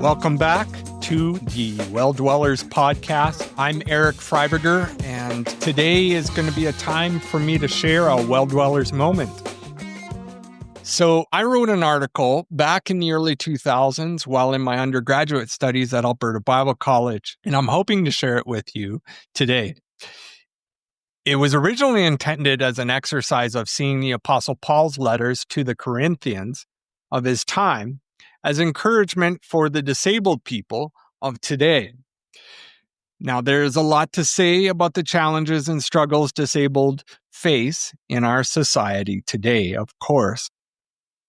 Welcome back to the Well Dwellers podcast. I'm Erik Freiburger, and today is going to be a time for me to share a Well Dwellers moment. So I wrote an article back in the early 2000s while in my undergraduate studies at Alberta Bible College, and I'm hoping to share it with you today. It was originally intended as an exercise of seeing the Apostle Paul's letters to the Corinthians of his time as encouragement for the disabled people of today. Now, there's a lot to say about the challenges and struggles disabled face in our society today, of course.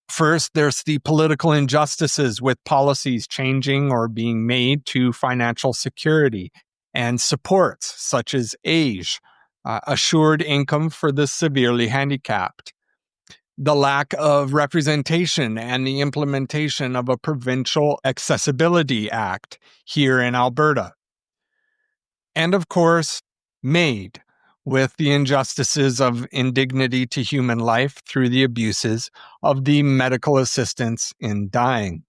First, there's the political injustices with policies changing or being made to financial security and supports such as age, assured income for the severely handicapped, the lack of representation and the implementation of a provincial accessibility act here in Alberta. And of course, MAID, with the injustices of indignity to human life through the abuses of the medical assistance in dying.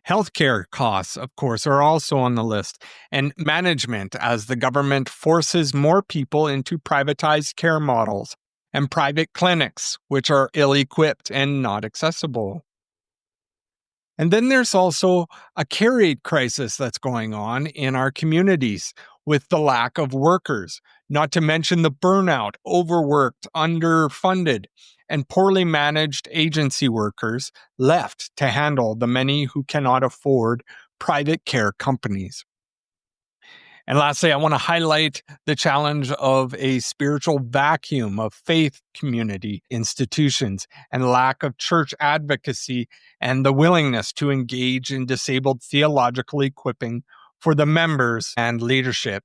Healthcare costs, of course, are also on the list, and management as the government forces more people into privatized care models and private clinics, which are ill-equipped and not accessible. And then there's also a care aid crisis that's going on in our communities with the lack of workers, not to mention the burnout, overworked, underfunded, and poorly managed agency workers left to handle the many who cannot afford private care companies. And lastly, I want to highlight the challenge of a spiritual vacuum of faith community institutions and lack of church advocacy and the willingness to engage in disabled theological equipping for the members and leadership.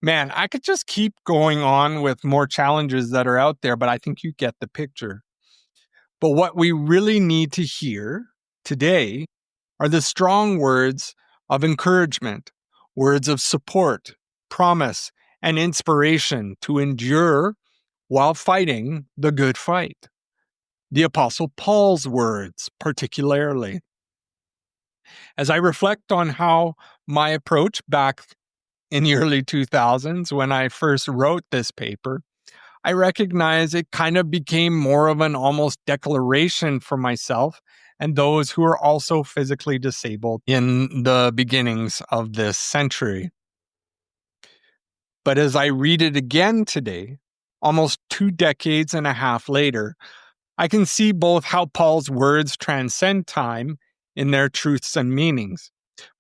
Man, I could just keep going on with more challenges that are out there, but I think you get the picture. But what we really need to hear today are the strong words of encouragement, words of support, promise, and inspiration to endure while fighting the good fight. The Apostle Paul's words, particularly. As I reflect on how my approach back in the early 2000s, when I first wrote this paper, I recognize it kind of became more of an almost declaration for myself and those who are also physically disabled in the beginnings of this century. But as I read it again today, almost 2 decades and a half later, I can see both how Paul's words transcend time in their truths and meanings,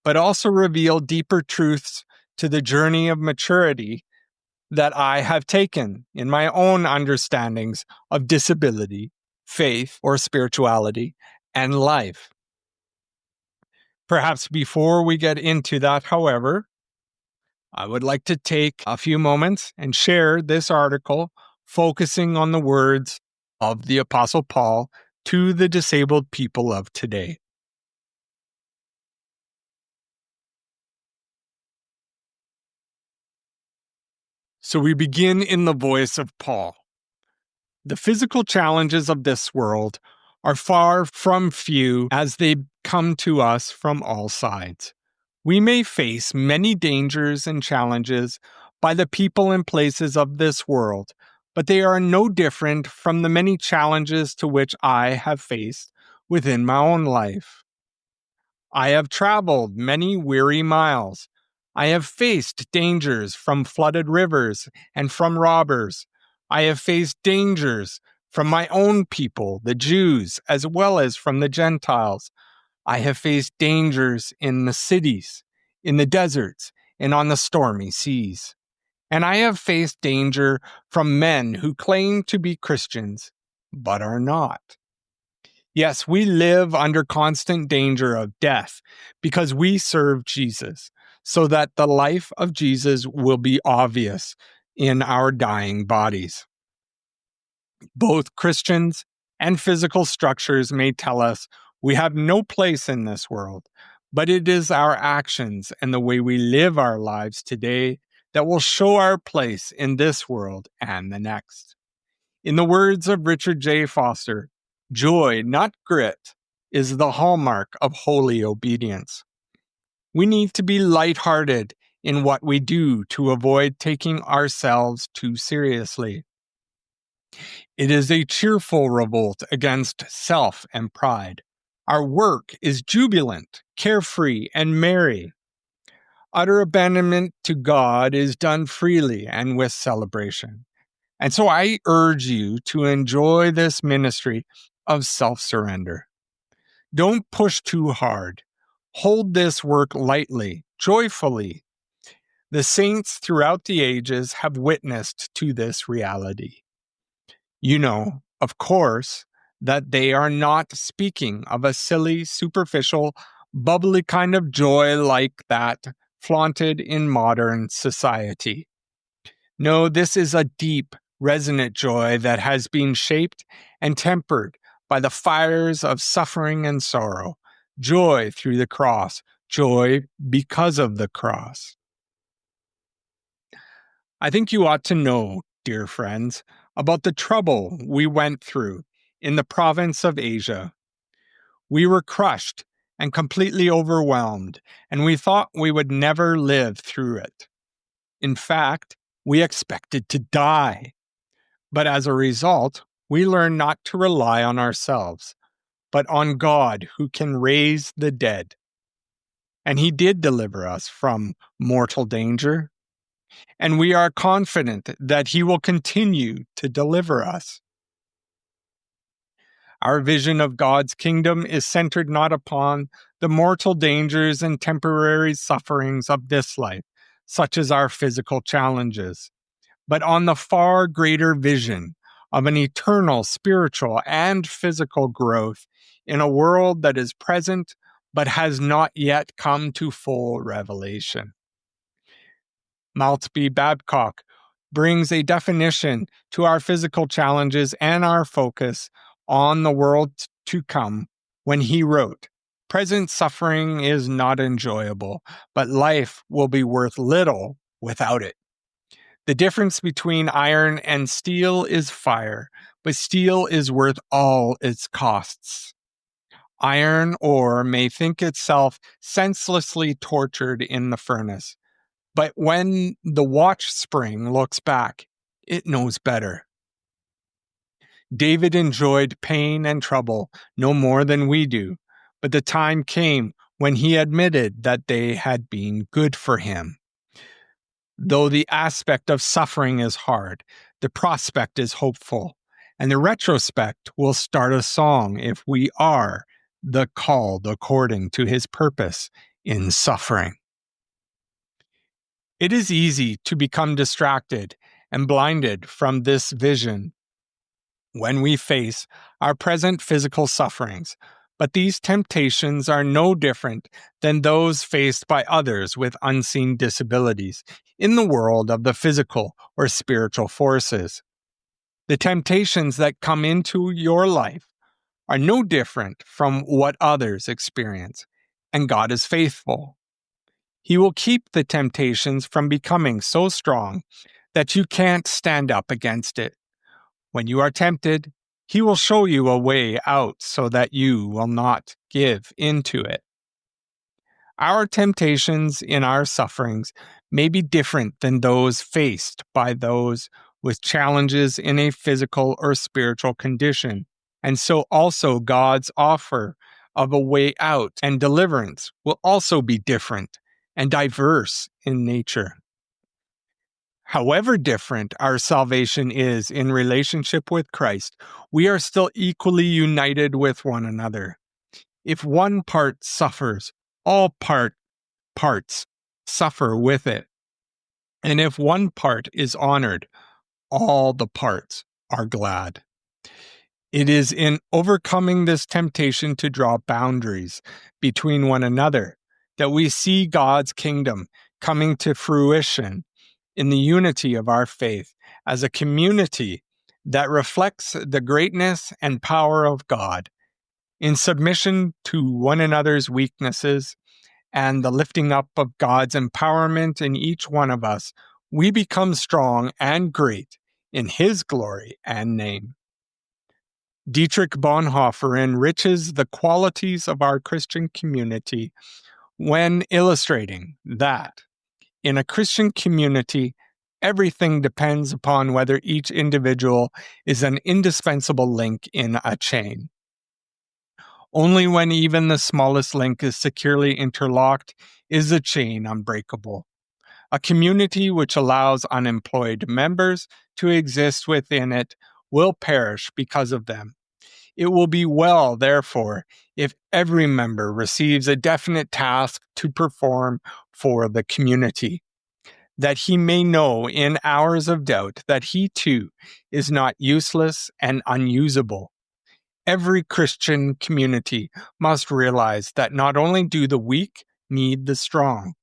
but also reveal deeper truths to the journey of maturity that I have taken in my own understandings of disability, faith or spirituality, and life. Perhaps before we get into that, however, I would like to take a few moments and share this article focusing on the words of the Apostle Paul to the disabled people of today. So we begin in the voice of Paul. The physical challenges of this world are far from few as they come to us from all sides. We may face many dangers and challenges by the people and places of this world, but they are no different from the many challenges to which I have faced within my own life. I have traveled many weary miles. I have faced dangers from flooded rivers and from robbers. I have faced dangers from my own people, the Jews, as well as from the Gentiles. I have faced dangers in the cities, in the deserts, and on the stormy seas. And I have faced danger from men who claim to be Christians, but are not. Yes, we live under constant danger of death because we serve Jesus, so that the life of Jesus will be obvious in our dying bodies. Both Christians and physical structures may tell us we have no place in this world, but it is our actions and the way we live our lives today that will show our place in this world and the next. In the words of Richard J. Foster, joy, not grit, is the hallmark of holy obedience. We need to be lighthearted in what we do to avoid taking ourselves too seriously. It is a cheerful revolt against self and pride. Our work is jubilant, carefree, and merry. Utter abandonment to God is done freely and with celebration. And so I urge you to enjoy this ministry of self-surrender. Don't push too hard. Hold this work lightly, joyfully. The saints throughout the ages have witnessed to this reality. You know, of course, that they are not speaking of a silly, superficial, bubbly kind of joy like that flaunted in modern society. No, this is a deep, resonant joy that has been shaped and tempered by the fires of suffering and sorrow. Joy through the cross, joy because of the cross. I think you ought to know, dear friends, about the trouble we went through in the province of Asia. We were crushed and completely overwhelmed, and we thought we would never live through it. In fact, we expected to die. But as a result, we learned not to rely on ourselves, but on God who can raise the dead. And He did deliver us from mortal danger, and we are confident that He will continue to deliver us. Our vision of God's kingdom is centered not upon the mortal dangers and temporary sufferings of this life, such as our physical challenges, but on the far greater vision of an eternal spiritual and physical growth in a world that is present but has not yet come to full revelation. Maltby Babcock brings a definition to our physical challenges and our focus on the world to come when he wrote, "Present suffering is not enjoyable, but life will be worth little without it. The difference between iron and steel is fire, but steel is worth all its costs. Iron ore may think itself senselessly tortured in the furnace, but when the watch spring looks back, it knows better." David enjoyed pain and trouble no more than we do, but the time came when he admitted that they had been good for him. Though the aspect of suffering is hard, the prospect is hopeful, and the retrospect will start a song if we are the called according to His purpose in suffering. It is easy to become distracted and blinded from this vision when we face our present physical sufferings, but these temptations are no different than those faced by others with unseen disabilities in the world of the physical or spiritual forces. The temptations that come into your life are no different from what others experience, and God is faithful. He will keep the temptations from becoming so strong that you can't stand up against it. When you are tempted, He will show you a way out so that you will not give into it. Our temptations in our sufferings may be different than those faced by those with challenges in a physical or spiritual condition, and so also God's offer of a way out and deliverance will also be different and diverse in nature. However different our salvation is in relationship with Christ, we are still equally united with one another. If one part suffers, all parts suffer with it. And if one part is honored, all the parts are glad. It is in overcoming this temptation to draw boundaries between one another that we see God's kingdom coming to fruition in the unity of our faith as a community that reflects the greatness and power of God in submission to one another's weaknesses and the lifting up of God's empowerment in each one of us. We become strong and great in His glory and name. Dietrich Bonhoeffer enriches the qualities of our Christian community when illustrating that in a Christian community, everything depends upon whether each individual is an indispensable link in a chain. Only when even the smallest link is securely interlocked is the chain unbreakable. A community which allows unemployed members to exist within it will perish because of them. It will be well, therefore, if every member receives a definite task to perform for the community, that he may know in hours of doubt that he too is not useless and unusable. Every Christian community must realize that not only do the weak need the strong,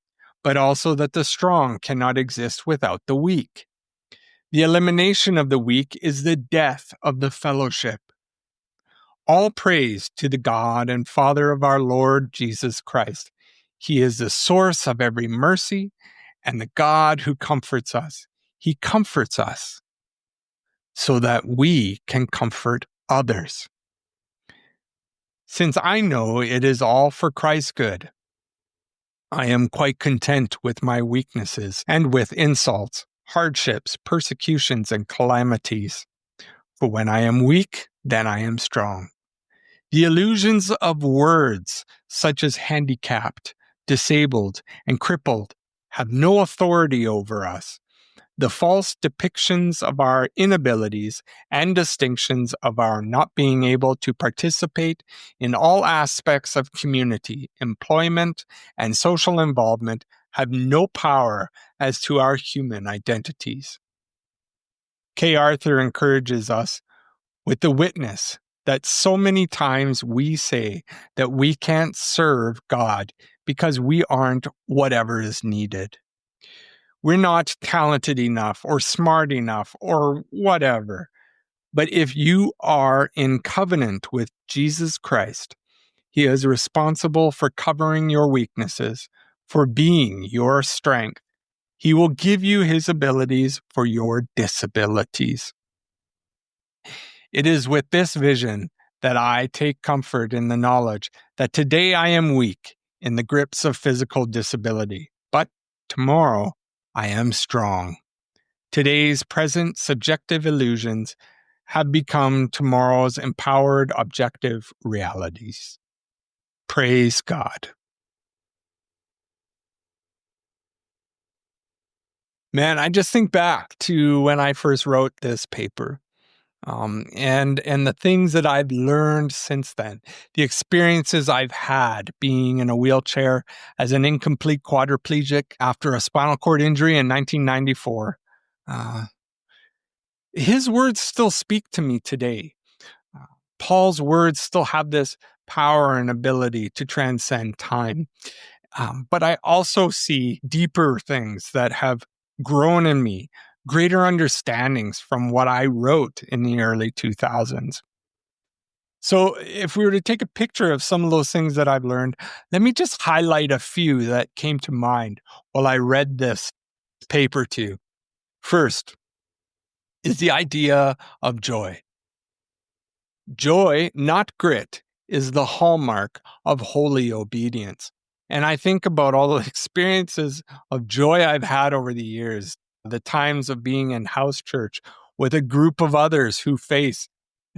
but also that the strong cannot exist without the weak. The elimination of the weak is the death of the fellowship. All praise to the God and Father of our Lord Jesus Christ. He is the source of every mercy and the God who comforts us. He comforts us so that we can comfort others. Since I know it is all for Christ's good, I am quite content with my weaknesses and with insults, hardships, persecutions, and calamities. For when I am weak, then I am strong. The illusions of words, such as handicapped, disabled, and crippled, have no authority over us. The false depictions of our inabilities and distinctions of our not being able to participate in all aspects of community, employment, and social involvement have no power as to our human identities. K. Arthur encourages us with the witness that so many times we say that we can't serve God because we aren't whatever is needed. We're not talented enough or smart enough or whatever. But if you are in covenant with Jesus Christ, He is responsible for covering your weaknesses, for being your strength. He will give you His abilities for your disabilities. It is with this vision that I take comfort in the knowledge that today I am weak in the grips of physical disability, but tomorrow I am strong. Today's present subjective illusions have become tomorrow's empowered objective realities. Praise God. Man, I just think back to when I first wrote this paper. And the things that I've learned since then, the experiences I've had being in a wheelchair as an incomplete quadriplegic after a spinal cord injury in 1994. His words still speak to me today. Uh, Paul's words still have this power and ability to transcend time. But I also see deeper things that have grown in me, greater understandings from what I wrote in the early 2000s. So, if we were to take a picture of some of those things that I've learned, let me just highlight a few that came to mind while I read this paper to you. First is the idea of joy. Joy, not grit, is the hallmark of holy obedience. And I think about all the experiences of joy I've had over the years, the times of being in house church with a group of others who face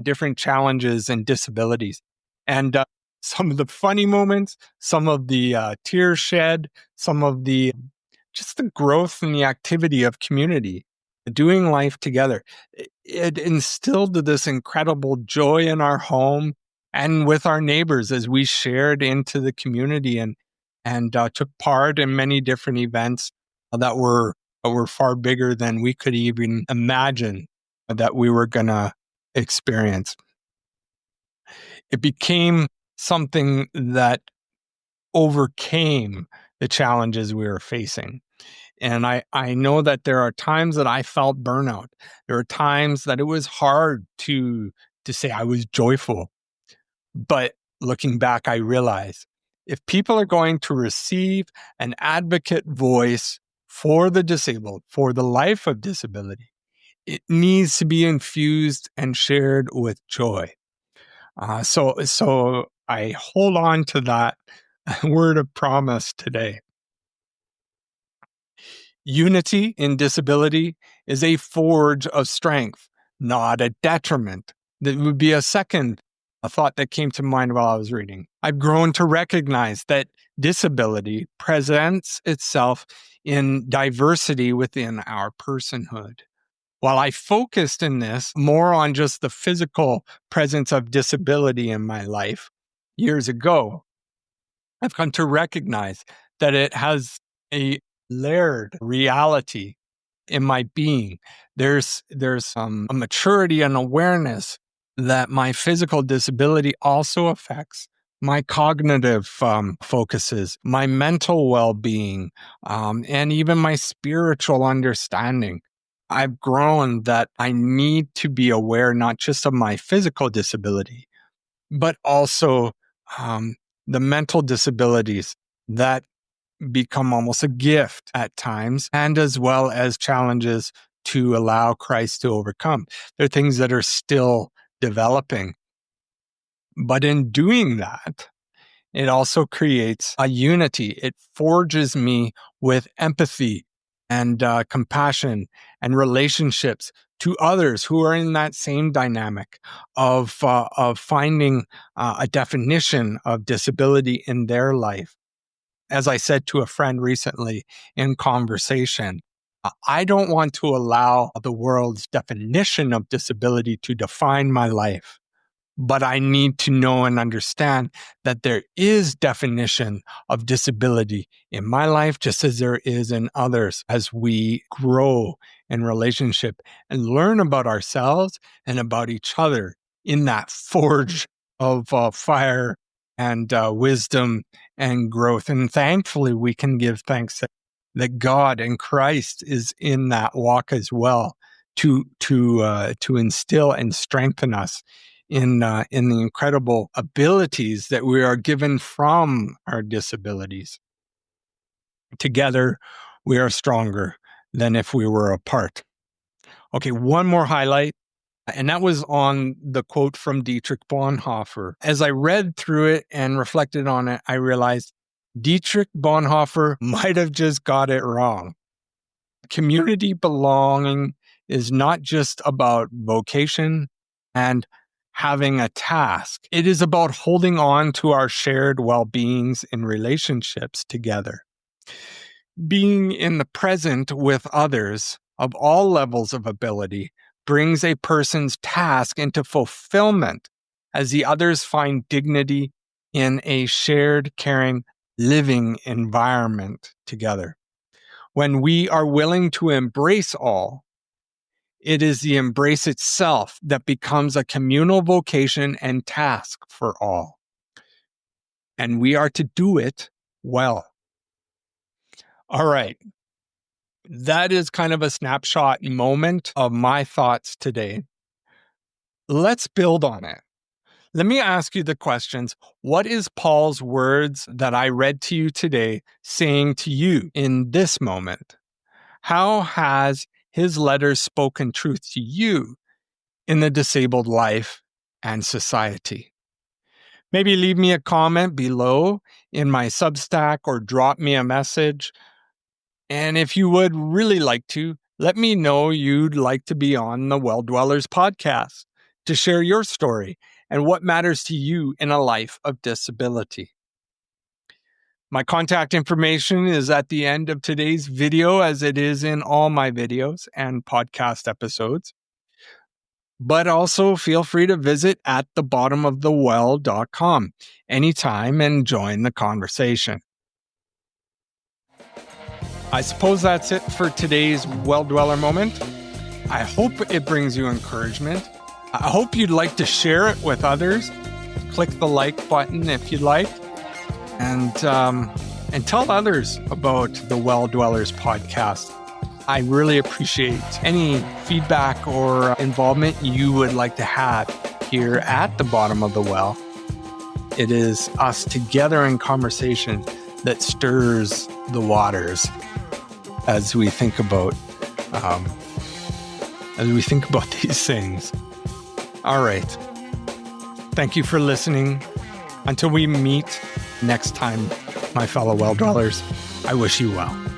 different challenges and disabilities. And some of the funny moments, some of the tears shed, some of the just the growth and the activity of community, doing life together. It instilled this incredible joy in our home and with our neighbors as we shared into the community and took part in many different events that were far bigger than we could even imagine that we were going to experience. It became something that overcame the challenges we were facing. And I know that there are times that I felt burnout. There are times that it was hard to say I was joyful. But looking back, I realize if people are going to receive an advocate voice for the disabled, for the life of disability, it needs to be infused and shared with joy. So I hold on to that word of promise today. Unity in disability is a forge of strength, not a detriment. That would be a thought that came to mind while I was reading. I've grown to recognize that disability presents itself in diversity within our personhood. While I focused in this more on just the physical presence of disability in my life years ago, I've come to recognize that it has a layered reality in my being. There's a maturity and awareness that my physical disability also affects my cognitive focuses, my mental well-being, and even my spiritual understanding. I've grown that I need to be aware not just of my physical disability, but also um, the mental disabilities that become almost a gift at times, and as well as challenges to allow Christ to overcome. They're things that are still developing. But in doing that, it also creates a unity. It forges me with empathy and compassion and relationships to others who are in that same dynamic of finding a definition of disability in their life. As I said to a friend recently in conversation, I don't want to allow the world's definition of disability to define my life. But I need to know and understand that there is definition of disability in my life, just as there is in others, as we grow in relationship and learn about ourselves and about each other in that forge of fire and wisdom and growth. And thankfully, we can give thanks that God and Christ is in that walk as well to instill and strengthen us in the incredible abilities that we are given from our disabilities. Together, we are stronger than if we were apart. Okay, one more highlight, and that was on the quote from Dietrich Bonhoeffer. As I read through it and reflected on it, I realized Dietrich Bonhoeffer might have just got it wrong. Community belonging is not just about vocation and having a task. It is about holding on to our shared well-beings in relationships together. Being in the present with others of all levels of ability brings a person's task into fulfillment as the others find dignity in a shared, caring, living environment together. When we are willing to embrace all, it is the embrace itself that becomes a communal vocation and task for all. And we are to do it well. All right. That is kind of a snapshot moment of my thoughts today. Let's build on it. Let me ask you the questions. What is Paul's words that I read to you today saying to you in this moment? How has his letters spoken truth to you in the disabled life and society? Maybe leave me a comment below in my Substack or drop me a message. And if you would really like to, let me know you'd like to be on the Well Dwellers podcast to share your story and what matters to you in a life of disability. My contact information is at the end of today's video, as it is in all my videos and podcast episodes. But also feel free to visit at thebottomofthewell.com anytime and join the conversation. I suppose that's it for today's Well Dweller moment. I hope it brings you encouragement. I hope you'd like to share it with others. Click the like button if you'd like. And tell others about the Well Dwellers podcast. I really appreciate any feedback or involvement you would like to have here at the bottom of the well. It is us together in conversation that stirs the waters as we think about these things. All right. Thank you for listening. Until we meet next time, my fellow well dwellers, I wish you well.